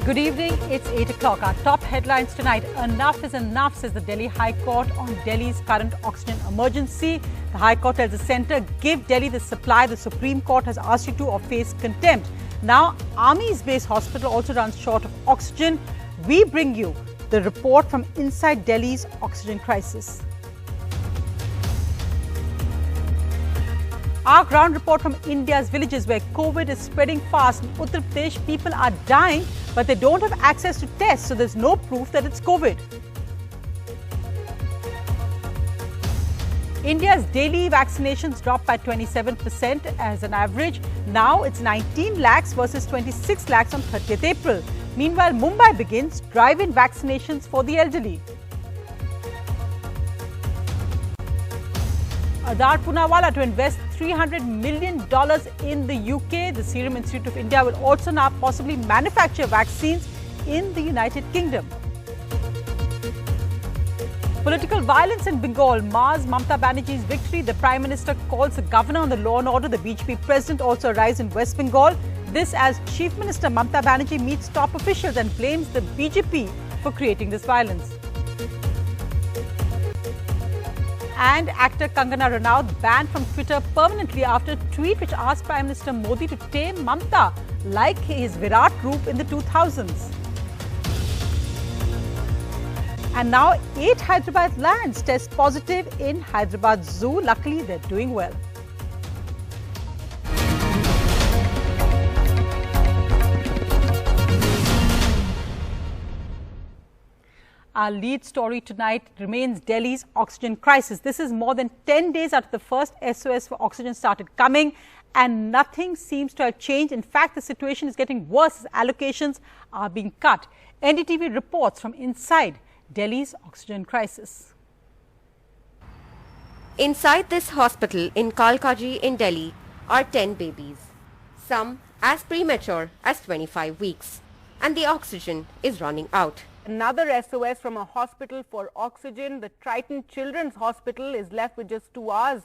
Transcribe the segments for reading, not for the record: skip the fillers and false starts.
Good evening, it's 8 o'clock. Our top headlines tonight. Enough is enough, says the Delhi High Court on Delhi's current oxygen emergency. The High Court tells the centre, give Delhi the supply the Supreme Court has asked you to or face contempt. Now, Army's base hospital also runs short of oxygen. We bring you the report from inside Delhi's oxygen crisis. Our ground report from India's villages where COVID is spreading fast. In Uttar Pradesh, people are dying, but they don't have access to tests, so there's no proof that it's COVID. India's daily vaccinations dropped by 27% as an average. Now it's 19 lakhs versus 26 lakhs on 30th April. Meanwhile, Mumbai begins drive-in vaccinations for the elderly. Adar Poonawalla to invest $300 million in the UK. The Serum Institute of India will also now possibly manufacture vaccines in the United Kingdom. Political violence in Bengal mars Mamata Banerjee's victory. The Prime Minister calls the governor on the law and order. The BJP president also arrives in West Bengal. This as Chief Minister Mamata Banerjee meets top officials and blames the BJP for creating this violence. And actor Kangana Ranaut banned from Twitter permanently after a tweet which asked Prime Minister Modi to tame Mamata like his Virat group in the 2000s. And now 8 Hyderabad lions test positive in Hyderabad Zoo. Luckily, they're doing well. Our lead story tonight remains Delhi's oxygen crisis. This is more than 10 days after the first SOS for oxygen started coming, and nothing seems to have changed. In fact, the situation is getting worse as allocations are being cut. NDTV reports from inside Delhi's oxygen crisis. Inside this hospital in Kalkaji in Delhi are 10 babies, some as premature as 25 weeks, and the oxygen is running out. Another SOS from a hospital for oxygen. The Triton Children's Hospital is left with just 2 hours.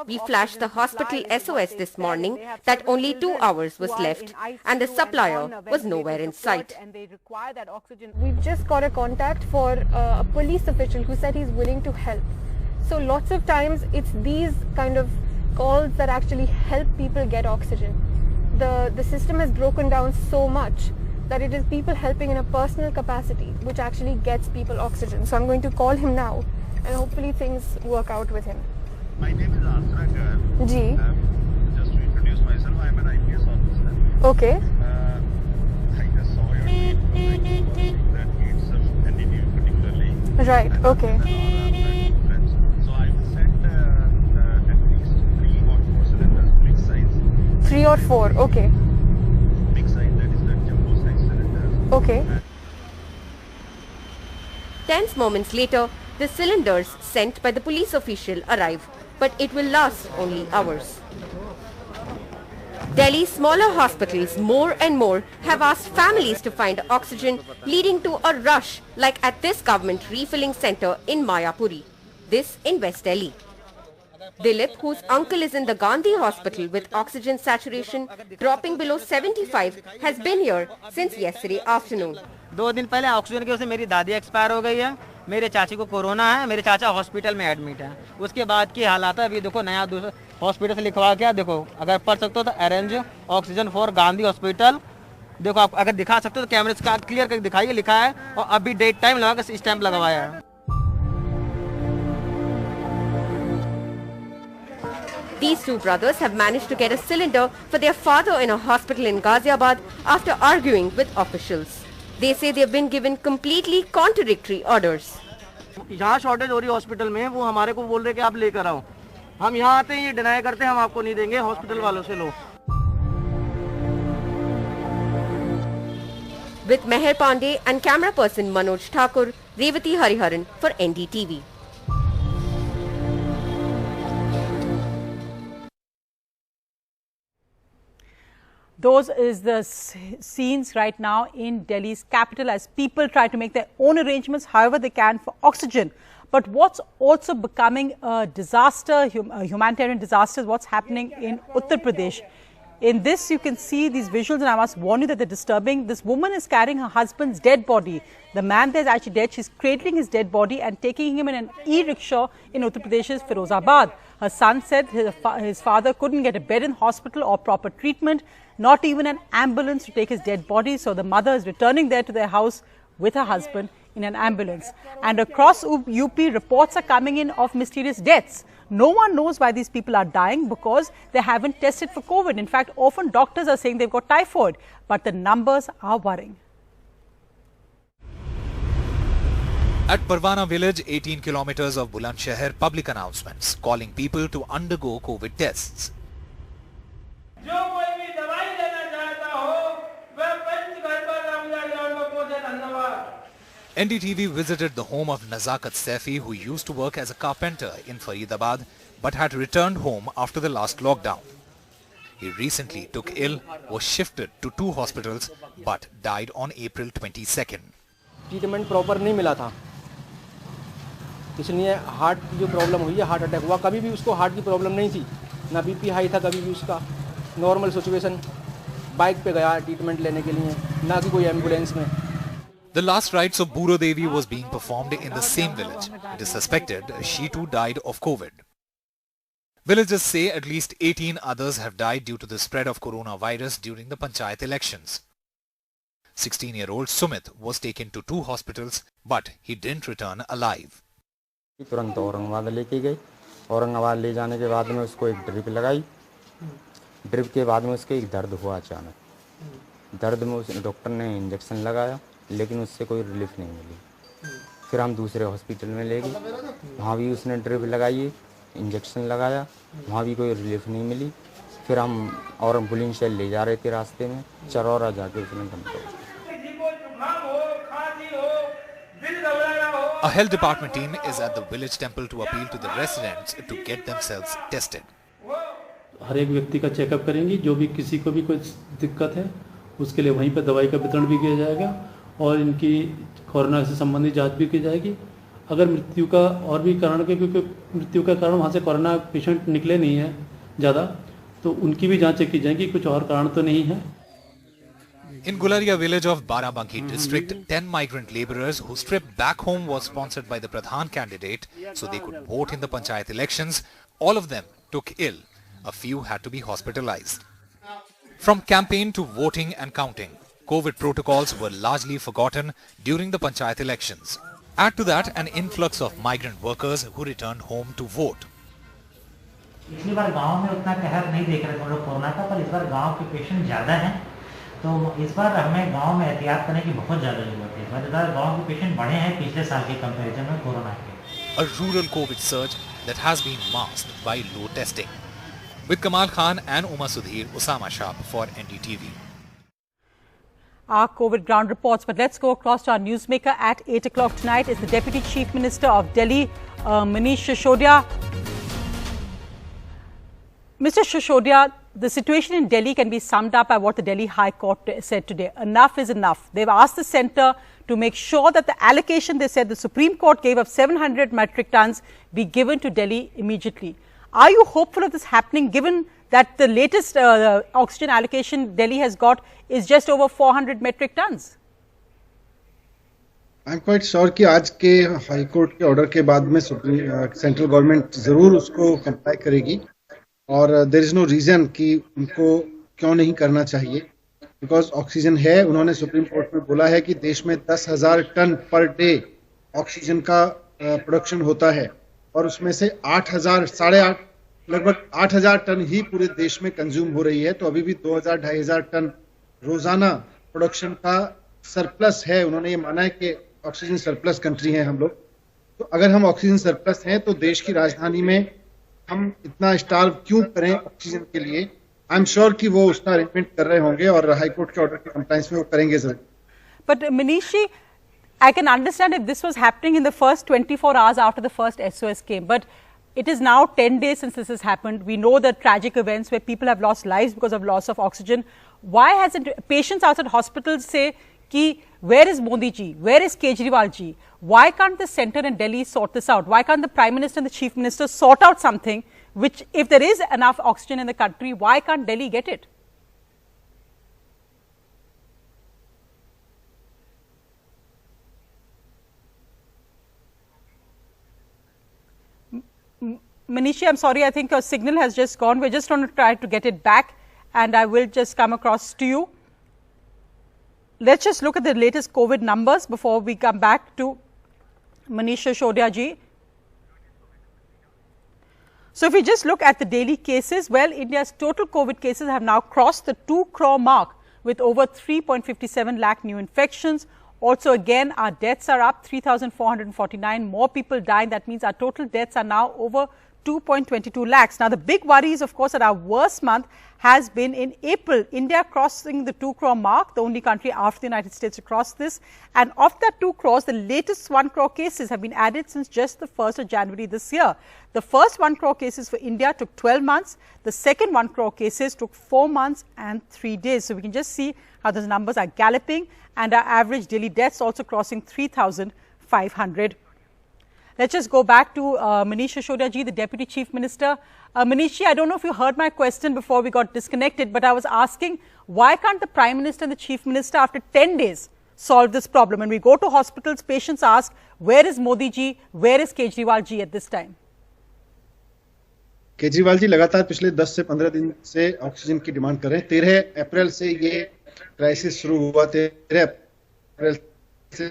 We flashed the hospital SOS this morning that only 2 hours was left and the supplier was nowhere in sight. We've just got a contact for a police official who said he's willing to help. So lots of times it's these kind of calls that actually help people get oxygen. The system has broken down so much that it is people helping in a personal capacity which actually gets people oxygen. So I'm going to call him now and hopefully things work out with him. My name is Asra Gar. Ji. Just to introduce myself, I am an IPS officer. Okay. I just saw your name that needs NDTV particularly. Right, okay. So I will send at least 3 or 4 cylinders, big size. 3 or 4, okay. Big size, that is the jumbo size cylinders. Okay. Tense moments later, the cylinders sent by the police official arrive, but it will last only hours. Delhi's smaller hospitals more and more have asked families to find oxygen, leading to a rush like at this government refilling centre in Mayapuri, this in West Delhi. Dilip, whose uncle is in the Gandhi hospital with oxygen saturation dropping below 75, has been here since yesterday afternoon. 2 दिन पहले oxygen की वजह से मेरी दादी expire हो गई है, मेरे चाची को कोरोना है, मेरे चाचा हॉस्पिटल में एडमिट है। उसके बाद की हालात है, अभी देखो नया दूसरा हॉस्पिटल से लिखवा के देखो, अगर पढ़ सकते हो तो arrange oxygen for Gandhi hospital. देखो आप अगर दिखा सकते हो तो कैमरे से क्लियर करके दिखाइए, लिखा है और अभी डेट टाइम लगा के स्टैंप लगवाया है। These two brothers have managed to get a cylinder for their father in a hospital in Ghaziabad after arguing with officials. They say they have been given completely contradictory orders. यहाँ shortage हो रही है hospital में, वो हमारे को बोल रहे कि आप लेकर आओ। हम यहाँ आते हैं, ये डिनाई करते हैं, हम आपको नहीं देंगे, हॉस्पिटल वालों से लो। With Meher Pandey and camera person Manoj Thakur, Revati Hariharan for NDTV. Those is the scenes right now in Delhi's capital as people try to make their own arrangements however they can for oxygen. But what's also becoming a disaster, a humanitarian disaster, is what's happening in Uttar Pradesh. In this, you can see these visuals, and I must warn you that they're disturbing. This woman is carrying her husband's dead body. The man there is actually dead. She's cradling his dead body and taking him in an e-rickshaw in Uttar Pradesh's Firozabad. Her son said his father couldn't get a bed in hospital or proper treatment, not even an ambulance to take his dead body. So the mother is returning there to their house with her husband in an ambulance. And across UP, reports are coming in of mysterious deaths. No one knows why these people are dying because they haven't tested for COVID. In fact, often doctors are saying they've got typhoid, but the numbers are worrying. At Parwana village, 18 kilometers of Bulandshahr, public announcements calling people to undergo COVID tests. NDTV visited the home of Nazakat Saifi, who used to work as a carpenter in Faridabad but had returned home after the last lockdown. He recently took ill, was shifted to 2 hospitals but died on April 22nd. Treatment proper नहीं मिला था, इसलिए heart की जो problem हुई है, heart attack हुआ. कभी भी उसको हार्ट की प्रॉब्लम नहीं थी, ना बीपी हाई था कभी भी उसका. नॉर्मल सिचुएशन, बाइक पे गया ट्रीटमेंट लेने के लिए, ना कि कोई एम्बुलेंस में. The last rites of Buro Devi was being performed in the same village. It is suspected she too died of COVID. Villagers say at least 18 others have died due to the spread of coronavirus during the Panchayat elections. 16-year-old Sumit was taken to 2 hospitals, but he didn't return alive. तुरंत औरंगाबाद लेके गए. औरंगाबाद ले जाने के बाद में उसको एक ड्रिप लगाई. ड्रिप के बाद में उसके एक दर्द हुआ अचानक. दर्द में उस डॉक्टर ने इंजेक्शन लगाया, लेकिन उससे कोई रिलीफ नहीं मिली. फिर हम दूसरे हॉस्पिटल में ले गए, वहाँ भी उसने ड्रिप लगाई, इंजेक्शन लगाया, वहाँ भी कोई रिलीफ नहीं मिली. फिर हम और बुलंदशहर ले जा रहे थे, रास्ते में चरौरा जाके उसने दम तोड़ा. A health department team is at the village temple to appeal to the residents to get themselves tested. हर एक व्यक्ति का चेकअप करेंगी, जो भी किसी को भी कोई दिक्कत है उसके लिए वहीं पर दवाई का वितरण भी किया जाएगा और इनकी कोरोना से संबंधित जांच भी की जाएगी. अगर मृत्यु का और भी कारण, क्योंकि मृत्यु का कारण वहाँ से कोरोना पेशेंट निकले नहीं है ज़्यादा, तो उनकी भी जांच की जाएगी, कुछ और कारण तो नहीं है. In Gularia village of Barabanki district, 10 migrant labourers whose trip back home was sponsored by the Pradhan candidate so they could vote in the Panchayat elections, all of them took ill. A few had to be hospitalized. From campaign to voting and counting, COVID protocols were largely forgotten during the Panchayat elections. Add to that an influx of migrant workers who returned home to vote. पिछली बार गांव में उतना कहर नहीं देख रहे थे हम लोग कोरोना का, पर इस बार गांव के पेशेंट ज़्यादा हैं, तो इस बार हमें गांव में एहतियात करने की बहुत ज़्यादा जरूरत है. इस बार गांव के पेशेंट बढ़े हैं पिछले साल के कंपैरिजन में कोरोना के. A rural COVID surge that has been masked by low testing. With Kamal Khan and Uma Sudhir, Usama Shah for NDTV. Our COVID ground reports, but let's go across to our newsmaker at 8 o'clock tonight. Is the Deputy Chief Minister of Delhi, Manish Sisodia. Mr. Sisodia, the situation in Delhi can be summed up by what the Delhi High Court said today. Enough is enough. They've asked the centre to make sure that the allocation they said the Supreme Court gave of 700 metric tons be given to Delhi immediately. Are you hopeful of this happening, given that the latest oxygen allocation Delhi has got is just over 400 metric tons? I am quite sure कि आज के high court के order के बाद में central government जरूर उसको comply करेगी और देयर इज नो रीजन कि उनको क्यों नहीं करना चाहिए, बिकॉज ऑक्सीजन है. उन्होंने सुप्रीम कोर्ट में बोला है कि देश में 10,000 टन पर डे ऑक्सीजन का प्रोडक्शन होता है और उसमें से 8,000 लगभग 8,000 टन ही पूरे देश में कंज्यूम हो रही है. तो अभी भी 2,000-2,500 टन रोजाना प्रोडक्शन का सरप्लस है. उन्होंने ये माना है कि ऑक्सीजन सरप्लस कंट्री है हम लोग. तो अगर हम ऑक्सीजन सरप्लस हैं तो देश की राजधानी में हम इतना स्टार्व क्यों करें ऑक्सीजन के लिए. आई एम श्योर कि वो उसका अरेंजमेंट कर रहे होंगे और हाई कोर्ट के ऑर्डर के कंप्लायंस में वो करेंगे जरूर. But Manish, I can understand if this was happening in the first 24 hours after the first SOS came, but it is now 10 days since this has happened. We know the tragic events where people have lost lives because of loss of oxygen. Why hasn't patients outside hospitals say ki where is Modi ji, where is Kejriwal ji? Why can't the centre in Delhi sort this out? Why can't the Prime Minister and the Chief Minister sort out something which, if there is enough oxygen in the country, why can't Delhi get it? Manishi, I'm sorry, I think your signal has just gone. We're just going to try to get it back, and I will just come across to you. Let's just look at the latest COVID numbers before we come back to Manish Sisodiya ji. So if we just look at the daily cases, well, India's total COVID cases have now crossed the 2 crore mark with over 3.57 lakh new infections. Also, again, our deaths are up, 3,449 more people died. That means our total deaths are now over 2.22 lakhs. Now, the big worry is, of course, that our worst month has been in April. India crossing the 2 crore mark, the only country after the United States to cross this. And of that 2 crores, the latest 1 crore cases have been added since just the 1st of January this year. The first 1 crore cases for India took 12 months. The second 1 crore cases took 4 months and 3 days. So we can just see how those numbers are galloping, and our average daily deaths also crossing 3,500. Let's just go back to Manish Sisodiya ji, the Deputy Chief Minister. Manish ji, I don't know if you heard my question before we got disconnected, but I was asking, why can't the Prime Minister and the Chief Minister after 10 days solve this problem? When we go to hospitals, patients ask, where is Modi ji, where is Kejriwal ji at this time? Kejriwal ji लगातार पिछले 10 से 15 दिन से oxygen की demand कर रहे हैं। 13 अप्रैल से ये क्राइसिस शुरू हुआ। 13 अप्रैल से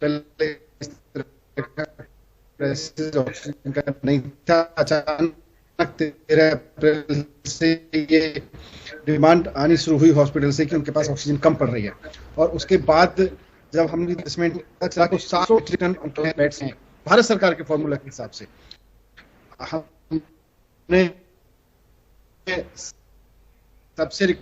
पहले क्राइसिस ऑक्सीजन का नहीं था। अचानक 13 अप्रैल से ये डिमांड आनी शुरू हुई हॉस्पिटल से कि उनके पास ऑक्सीजन कम पड़ रही है, और उसके बाद जब हमने इन्वेस्टमेंट चला तो 700 ट्रिलियन बेड्स हैं भारत सरकार के फॉर्मूला के हिसाब से। सबसे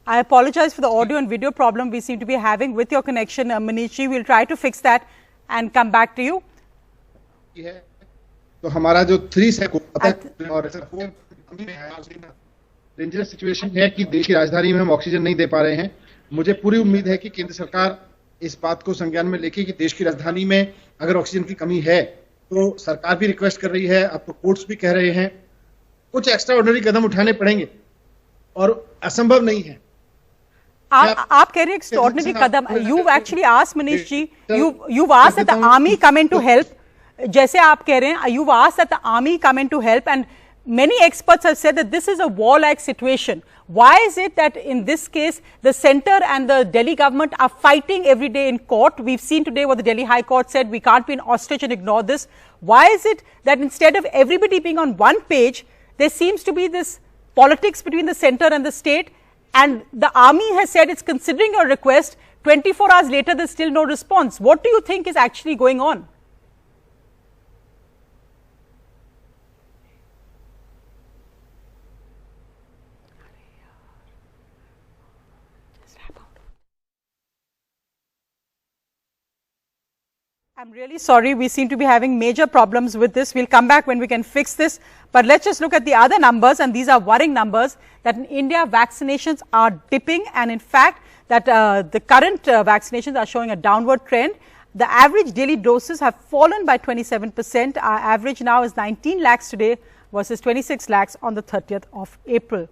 I apologize for the audio and video problem we seem to be having with your connection, Manish ji. We'll try to fix that and come back to you. तो हमारा जो 3 से और डेंजरस सिचुएशन है कि देश की राजधानी में हम ऑक्सीजन नहीं दे पा रहे हैं। मुझे पूरी उम्मीद है कि केंद्र सरकार इस बात को संज्ञान में लेके कि देश की राजधानी में अगर ऑक्सीजन की कमी है तो सरकार भी रिक्वेस्ट कर रही है, अब तो कोर्ट्स भी कह रहे हैं, कुछ एक्स्ट्रा ऑर्डिनरी कदम उठाने पड़ेंगे और असंभव नहीं है। आप कह रहे हैं extraordinary Kadam. You've actually asked, Manish ji, you've asked that the army come in to help. जैसे आप कह रहे हैं, you've asked that the army come in to help, and many experts have said that this is a war-like situation. Why is it that in this case the centre and the Delhi government are fighting every day in court? We've seen today what the Delhi High Court said, we can't be an ostrich and ignore this. Why is it that instead of everybody being on one page, there seems to be this politics between the centre and the state, and the army has said it's considering your request, 24 hours later there's still no response. What do you think is actually going on? I'm really sorry, we seem to be having major problems with this. We'll come back when we can fix this. But let's just look at the other numbers, and these are worrying numbers, that in India vaccinations are dipping, and in fact that the current vaccinations are showing a downward trend. The average daily doses have fallen by 27%. Our average now is 19 lakhs today versus 26 lakhs on the 30th of April.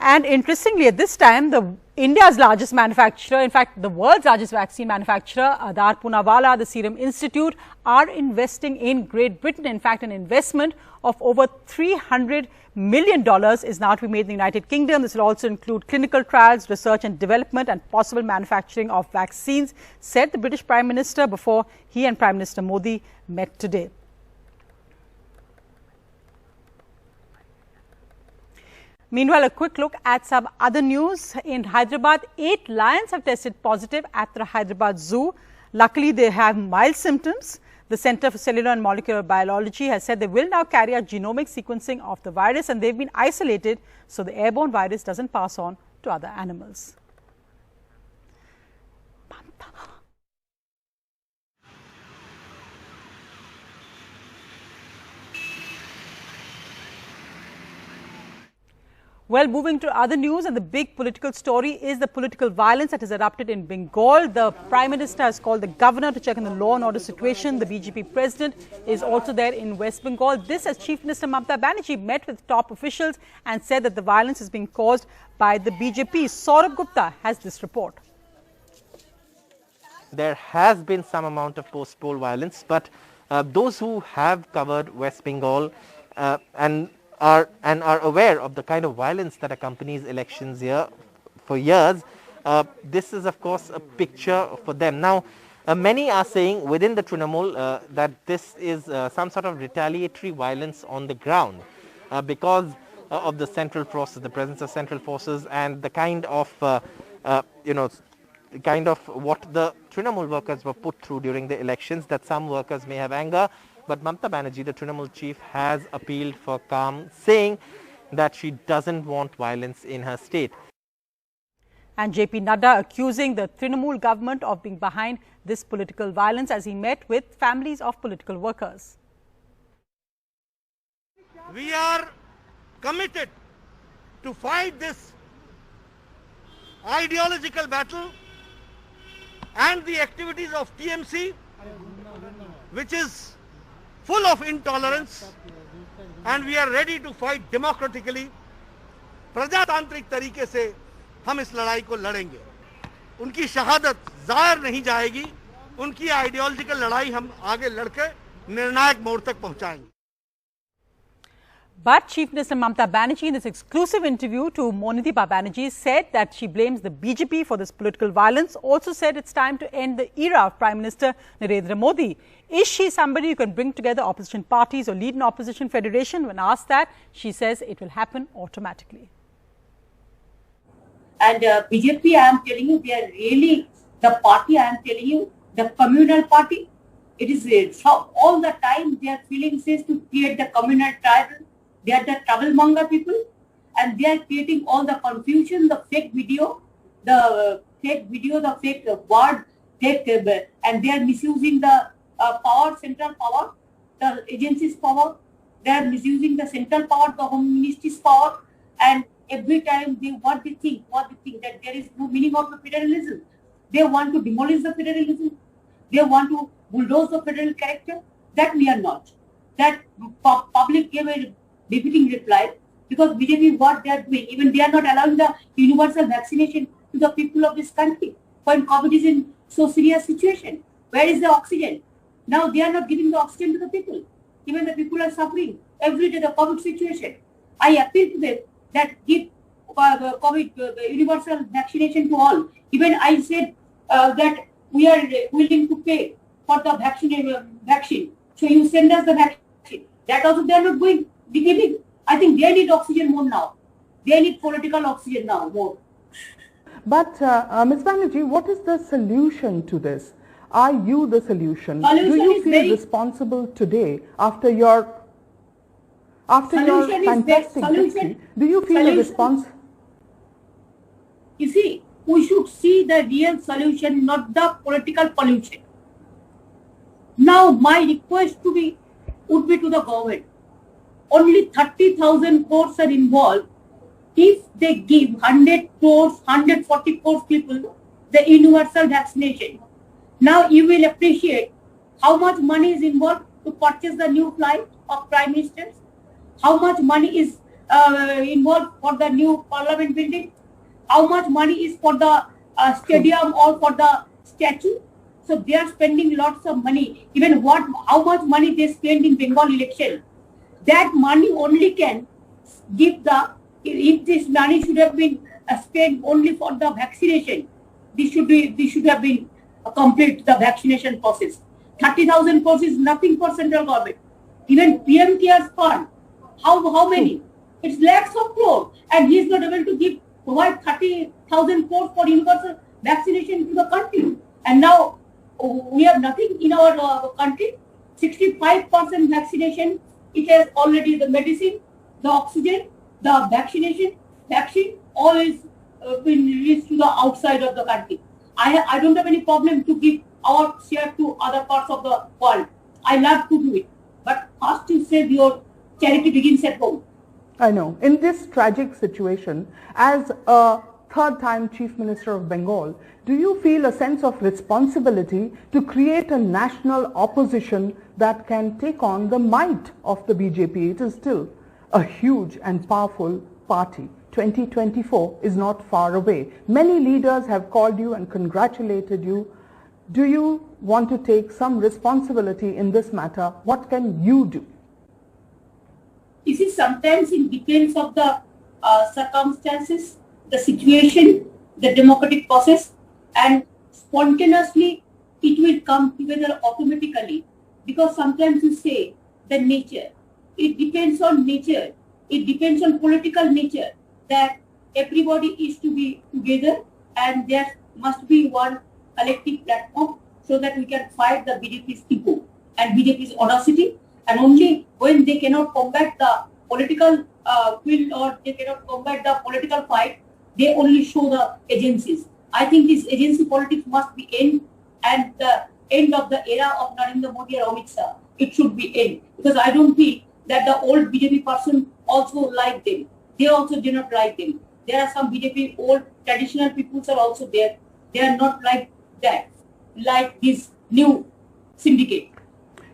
And interestingly, at this time, India's largest manufacturer, in fact, the world's largest vaccine manufacturer, Adar Poonawalla, the Serum Institute, are investing in Great Britain. In fact, an investment of over $300 million is now to be made in the United Kingdom. This will also include clinical trials, research and development, and possible manufacturing of vaccines, said the British Prime Minister before he and Prime Minister Modi met today. Meanwhile, a quick look at some other news. In Hyderabad, 8 lions have tested positive at the Hyderabad Zoo. Luckily, they have mild symptoms. The Center for Cellular and Molecular Biology has said they will now carry out genomic sequencing of the virus, and they've been isolated so the airborne virus doesn't pass on to other animals. Well, moving to other news, and the big political story is the political violence that has erupted in Bengal. The Prime Minister has called the governor to check on the law and order situation. The BJP president is also there in West Bengal. This as Chief Minister Mamata Banerjee met with top officials and said that the violence is being caused by the BJP. Saurabh Gupta has this report. there has been some amount of post-poll violence, but those who have covered West Bengal and are aware of the kind of violence that accompanies elections here for years, this is of course a picture for them. Now, many are saying within the Trinamool that this is some sort of retaliatory violence on the ground because of the central forces, the presence of central forces, and the kind of what the Trinamool workers were put through during the elections, that some workers may have anger. But Mamata Banerjee, the Trinamool chief, has appealed for calm, saying that she doesn't want violence in her state. And JP Nadda accusing the Trinamool government of being behind this political violence as he met with families of political workers. We are committed to fight this ideological battle and the activities of TMC, which is full of intolerance, and we are ready to fight democratically. प्रजातांत्रिक तरीके से हम इस लड़ाई को लड़ेंगे. उनकी शहादत ज़ाहिर नहीं जाएगी. उनकी आइडियोलॉजिकल लड़ाई हम आगे लड़के निर्णायक मोड़ तक पहुंचाएंगे. But Chief Minister Mamata Banerjee, in this exclusive interview to Monidee Banerjee, said that she blames the BJP for this political violence. Also said it's time to end the era of Prime Minister Narendra Modi. Is she somebody who can bring together opposition parties or lead an opposition federation? When asked that, she says it will happen automatically. And BJP, I am telling you, they are really the party. I am telling you, the communal party. It is all the time their feelings is to create the communal tribal. They are the troublemonger people, and they are creating all the confusion, the fake video, the fake word, and they are misusing the power, central power, the agency's power. They are misusing the central power, the Home Ministry's power, and every time what they think that there is no meaning of the federalism. They want to demolish the federalism. They want to bulldoze the federal character. That we are not. That public gave a befitting reply, because BJP, what they are doing, even they are not allowing the universal vaccination to the people of this country when COVID is in so serious situation. Where is the oxygen? Now they are not giving the oxygen to the people. Even the people are suffering every day the COVID situation. I appeal to them that give COVID universal vaccination to all. Even I said that we are willing to pay for the vaccine. So you send us the vaccine. That also they are not going. I think they need oxygen more now. They need political oxygen now more. But Ms. Banerjee, what is the solution to this? Are you the solution? Do you feel responsible today after your fantastic victory? Do you feel a response? You see, we should see the real solution, not the political pollution. Now, my request would be to the government. Only 30,000 crores are involved. If they give 100 crores, 140 crores people the universal vaccination, now you will appreciate how much money is involved to purchase the new flight of Prime Ministers, how much money is involved for the new Parliament building, how much money is for the stadium or for the statue. So they are spending lots of money. Even how much money they spend in Bengal election. That money only can give if this money should have been spent only for the vaccination, this should have been complete the vaccination process. 30,000 crores is nothing for central government. Even PM CARES fund, how many? It's lakhs of crores, and he is not able to provide 30,000 crores for universal vaccination to the country. And now we have nothing in our country. 65% vaccination. It has already the medicine, the oxygen, the vaccine, all is been released to the outside of the country. I don't have any problem to give our share to other parts of the world. I love to do it. But first you say your charity begins at home. I know. In this tragic situation, as a third-time Chief Minister of Bengal, do you feel a sense of responsibility to create a national opposition that can take on the might of the BJP? It is still a huge and powerful party. 2024 is not far away. Many leaders have called you and congratulated you. Do you want to take some responsibility in this matter? What can you do? You see, sometimes it depends of the circumstances, the situation, the democratic process, and spontaneously it will come together automatically. Because sometimes you say the nature, it depends on nature, it depends on political nature, that everybody is to be together and there must be one collective platform so that we can fight the BJP's ego and BJP's audacity. And only when they cannot combat the political will or they cannot combat the political fight, they only show the agencies. I think this agency politics must be end, and the end of the era of Narendra Modi or Amit Shah, it should be end. Because I don't feel that the old BJP person also like them. They also do not like them. There are some BJP old traditional peoples are also there. They are not like that, like this new syndicate.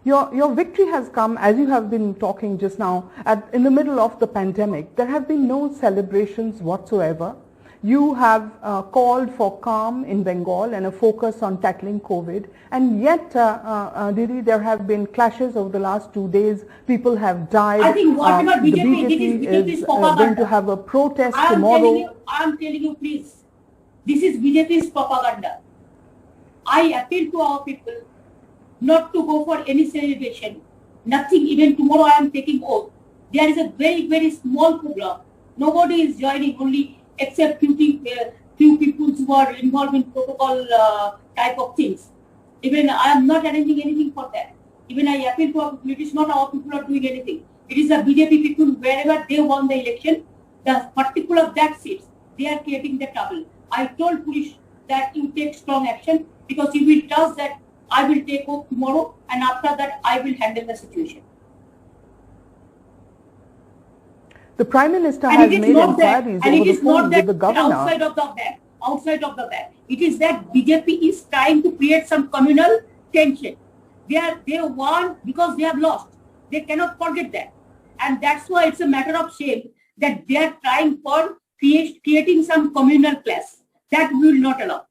Your victory has come, as you have been talking just now, in the middle of the pandemic. There have been no celebrations whatsoever. You have called for calm in Bengal and a focus on tackling COVID. And yet, Didi, there have been clashes over the last 2 days. People have died. I think whatever the BJP is going to have a protest tomorrow. I am telling you, please, this is BJP's propaganda. I appeal to our people not to go for any celebration, nothing. Even tomorrow I am taking oath. There is a very, very small program. Nobody is joining, only except few people who are involved in protocol type of things. Even I am not arranging anything for that. Even I appeal to our people. It is not our people are doing anything. It is the BJP people, wherever they won the election, the particular that seats, they are creating the trouble. I told police that you take strong action, because you will trust that I will take oath tomorrow, and after that I will handle the situation. The Prime Minister has made inquiries over the phone with the governor. Outside of the bag. It is that BJP is trying to create some communal tension. They want, because they have lost. They cannot forget that. And that's why it's a matter of shame that they are trying for creating some communal clash. That we will not allow.